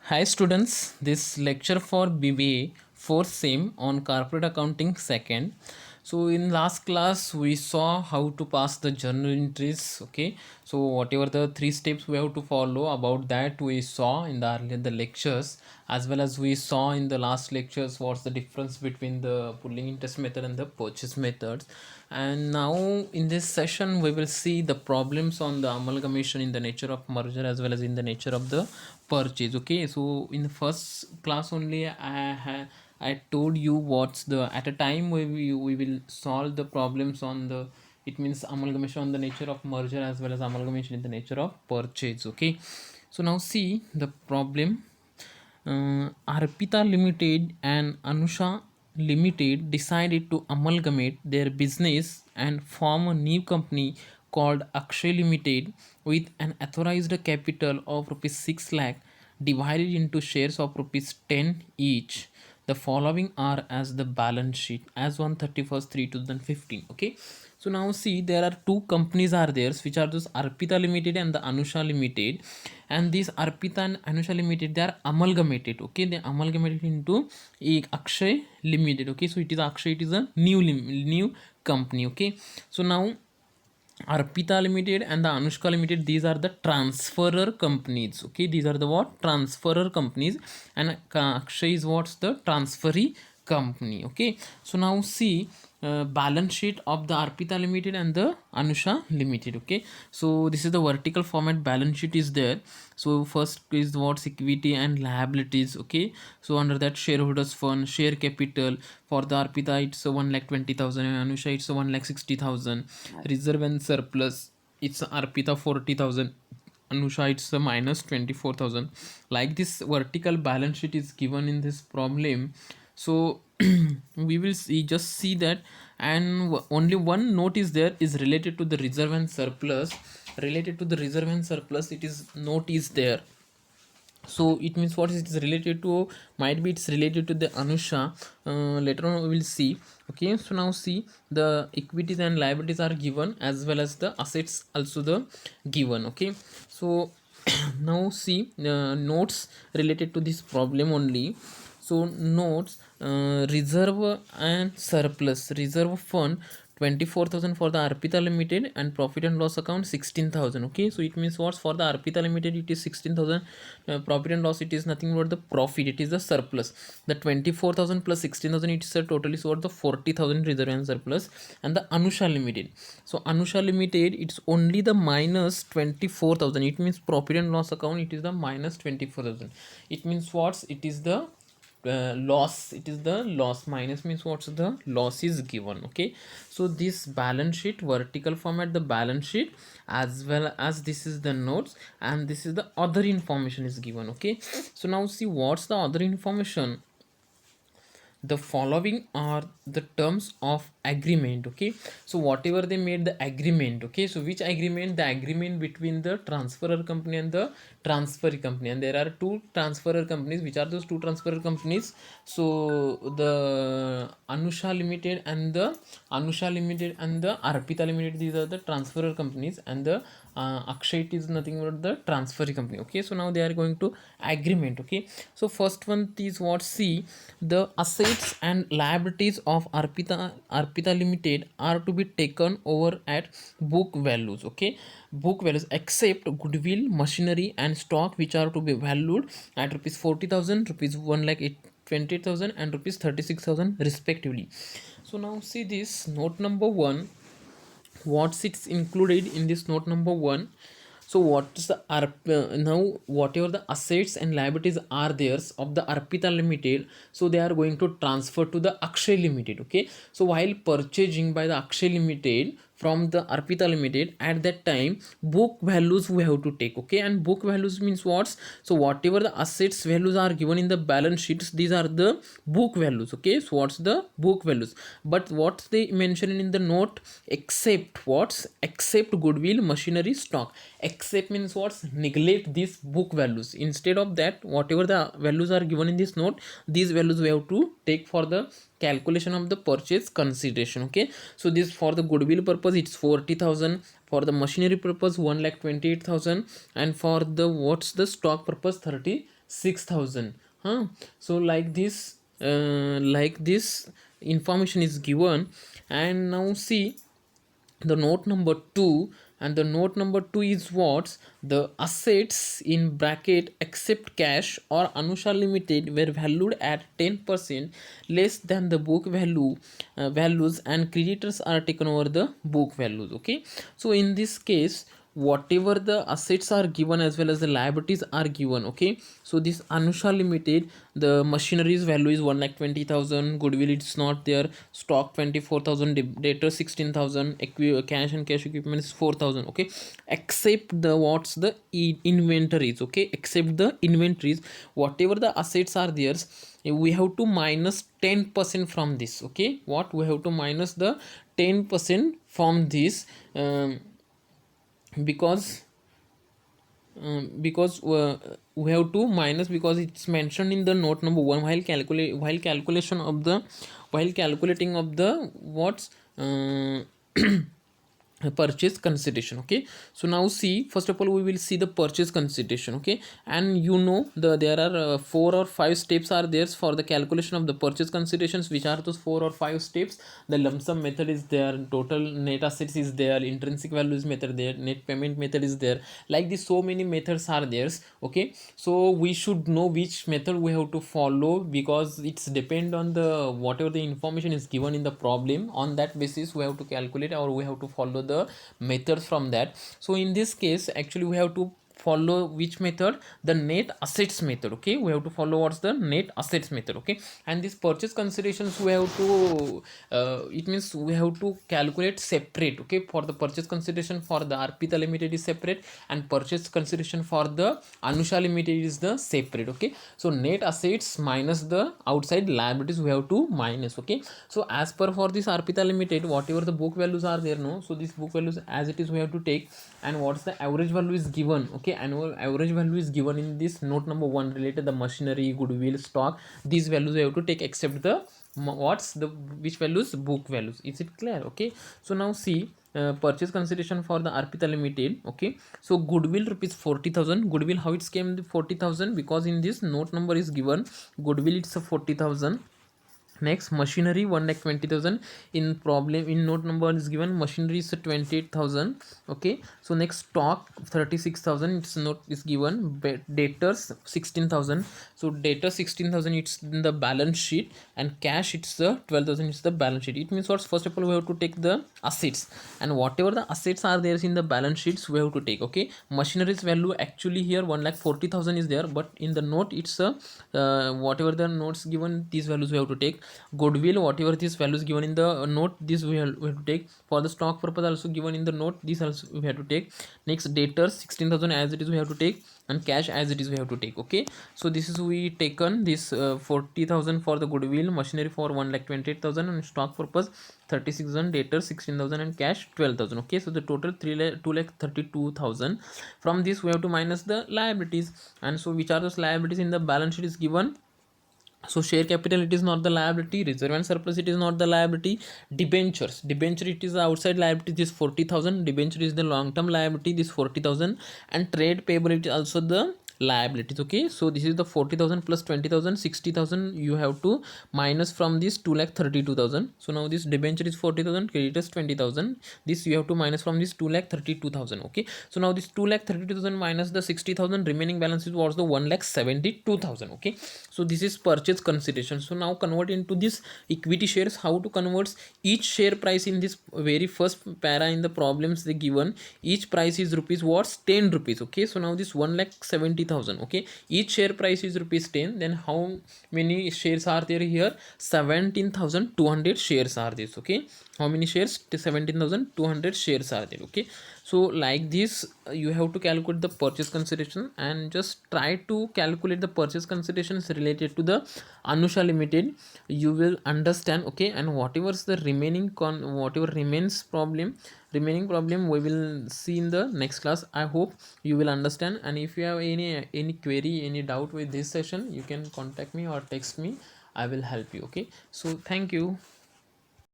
Hi students, this lecture for BBA 4th SEM on corporate accounting second. So in last class we saw how to pass the journal entries. Okay, so whatever the three steps we have to follow, about that we saw in the earlier the lectures, as well as we saw in the last lectures what's the difference between the pulling interest method and the purchase methods. And now in this session we will see the problems on the amalgamation in the nature of merger as well as in the nature of the purchase. Okay, so in the first class only I told you what's the at a time we will solve the problems on the, it means amalgamation on the nature of merger as well as amalgamation in the nature of purchase. Okay, so now see the problem. Arpita Limited and Anusha Limited decided to amalgamate their business and form a new company called Akshay Limited with an authorized capital of rupees 6 lakh divided into shares of rupees 10 each. The following are as the balance sheet as on 31st 3 2015. Okay, so now see there are two companies are there, which are those Arpita Limited and the Anusha Limited, and these Arpita and Anusha Limited, they are amalgamated. Okay, they amalgamated into a Akshay Limited. Okay, so it is Akshay, it is a new company. Okay, so now Arpita Limited and the Anushka Limited, these are the transferor companies. Okay, these are the what? Transferor companies, and Akshay is what's the transferee company. Okay, so now see balance sheet of the Arpita Limited and the Anusha Limited. Okay, so this is the vertical format balance sheet is there. So first is what's equity and liabilities. Okay, so under that shareholders fund, share capital for the Arpita it's 1,20,000 and Anusha it's 1,60,000. Reserve and surplus it's Arpita 40,000. Anusha it's a minus 24,000. Like this vertical balance sheet is given in this problem. So we will see, just see that, and only one note is there is related to the reserve and surplus. Related to the reserve and surplus, it is note is there. So it means what it is related to, might be it's related to the Anusha. Later on we will see. Okay, so now see the equities and liabilities are given as well as the assets also the given. Okay, so now see notes related to this problem only. So notes, reserve and surplus, reserve fund 24,000 for the Arpita Limited and profit and loss account 16,000. Okay, so it means what's for the Arpita Limited it is 16,000, profit and loss it is nothing but the profit, it is the surplus. The 24,000 plus 16,000 it is a totally so what the 40,000 reserve and surplus. And the Anusha Limited, so Anusha Limited it's only the minus 24,000, it means profit and loss account it is the minus 24,000. It means what's it is the loss, it is the loss, minus means what's the loss is given. Okay, so this balance sheet vertical format the balance sheet, as well as this is the notes, and this is the other information is given. Okay, so now see what's the other information. The following are the terms of agreement. Okay, so whatever they made the agreement. Okay, so which agreement? The agreement between the transferor company and the transferee company, and there are two transferor companies. Which are those two transferor companies? So the Anusha Limited and the Arpita Limited, these are the transferor companies, and the Akshay is nothing but the transferee company. Okay, so now they are going to agreement. Okay, so first one is what, see the assets and liabilities of Arpita Limited are to be taken over at book values. Okay, book values except goodwill, machinery and stock, which are to be valued at rupees 40,000, rupees 1,20,000 and rupees 36,000 respectively. So now see this note number 1, what's it's included in this note number 1. So what is the now whatever the assets and liabilities are theirs of the Arpita Limited, so they are going to transfer to the Akshay Limited. Okay, so while purchasing by the Akshay Limited from the Arpita Limited, at that time book values we have to take. Okay, and book values means what? So whatever the assets values are given in the balance sheets, these are the book values. Okay, so what's the book values, but what they mentioned in the note, except what's, except goodwill, machinery, stock. Except means what's, neglect these book values. Instead of that, whatever the values are given in this note, these values we have to take for the calculation of the purchase consideration. Okay, so this for the goodwill purpose it's 40,000, for the machinery purpose 1,28,000, and for the what's the stock purpose 36,000. 6,000. Huh? So like this information is given. And now see the note number 2. And the note number 2 is what? The assets in bracket except cash or Anusha Limited were valued at 10% less than the book values, and creditors are taken over the book values. Okay, so in this case, whatever the assets are given as well as the liabilities are given. Okay, so this Anusha Limited, the machinery's value is 1,20,000, goodwill it's not there, stock 24,000, debtor 16,000, cash and cash equipment is 4,000. Okay, except the what's the inventories. Okay, except the inventories, whatever the assets are there, we have to minus 10% from this. Okay, what we have to minus the 10% from this, because we have to minus, because it's mentioned in the note number 1 while calculating of the what's purchase consideration. Okay, so now see, first of all we will see the purchase consideration. Okay, and you know there are 4 or 5 steps are there for the calculation of the purchase considerations. Which are those 4 or 5 steps? The lump sum method is there, total net assets is there, intrinsic values method there, net payment method is there. Like this, so many methods are there. Okay, so we should know which method we have to follow, because it's depend on the whatever the information is given in the problem. On that basis we have to calculate, or we have to follow the methods from that. So in this case, actually we have to follow which method? The net assets method. Okay, we have to follow what's the net assets method. Okay, and this purchase considerations we have to it means we have to calculate separate. Okay, for the purchase consideration for the Arpita Limited is separate, and purchase consideration for the Anusha Limited is the separate. Okay, so net assets minus the outside liabilities we have to minus. Okay, so as per for this Arpita Limited, whatever the book values are there, no, so these book values as it is we have to take. And what's the average value is given? Okay, annual average value is given in this note number 1 related the machinery, goodwill, stock. These values we have to take, except the what's the which values? Book values. Is it clear? Okay, so now see, purchase consideration for the Arpita Limited. Okay, so goodwill rupees 40,000. Goodwill, how it's came the 40,000? Because in this note number is given goodwill, it's a 40,000. Next, machinery 1,20,000. In problem in note number is given machinery is 28,000. Okay, so next, stock 36,000, it's note is given. Debtors 16,000. So debtor 16,000, it's in the balance sheet, and cash it's the 12,000, it's the balance sheet. It means what? First of all we have to take the assets, and whatever the assets are there in the balance sheets we have to take. Okay, machinery's value actually here 1,40,000 is there, but in the note it's a whatever the notes given, these values we have to take. Goodwill, whatever these values given in the note, this we have to take. For the stock purpose also given in the note, this also we have to take. Next, debtors 16,000 as it is we have to take, and cash as it is we have to take. Okay, so this is we taken this 40,000 for the goodwill, machinery for 1,28,000, and stock purpose 36,000, debtors 16,000, and cash 12,000. Okay, so the total 2,32,000. From this we have to minus the liabilities. And so which are those liabilities in the balance sheet is given? So share capital, it is not the liability. Reserve and surplus, it is not the liability. Debenture, it is the outside liability, this 40,000. Debenture is the long term liability, this 40,000. And trade payable, it is also the liabilities. Okay, so this is the 40,000 plus 20,000, 60,000 you have to minus from this 2,32,000. So now this debenture is 40,000, creditors 20,000, this you have to minus from this 2,32,000. Okay, so now this 2,32,000 minus the 60,000, remaining balance is what's the 1,72,000. Okay, so this is purchase consideration. So now convert into this equity shares. How to convert? Each share price in this very first para in the problems they given, each price is rupees what's 10 rupees. Okay, so now this 1,70,000. Okay, each share price is rupees 10. Then how many shares are there here? 17,200 shares are this. Okay, how many shares? 17,200 shares are there. Okay, so like this you have to calculate the purchase consideration, and just try to calculate the purchase considerations related to the Anusha Limited. You will understand. Okay, and whatever's the whatever remaining problem we will see in the next class. I hope you will understand, and if you have any query, any doubt with this session, you can contact me or text me. I will help you. Okay, so thank you.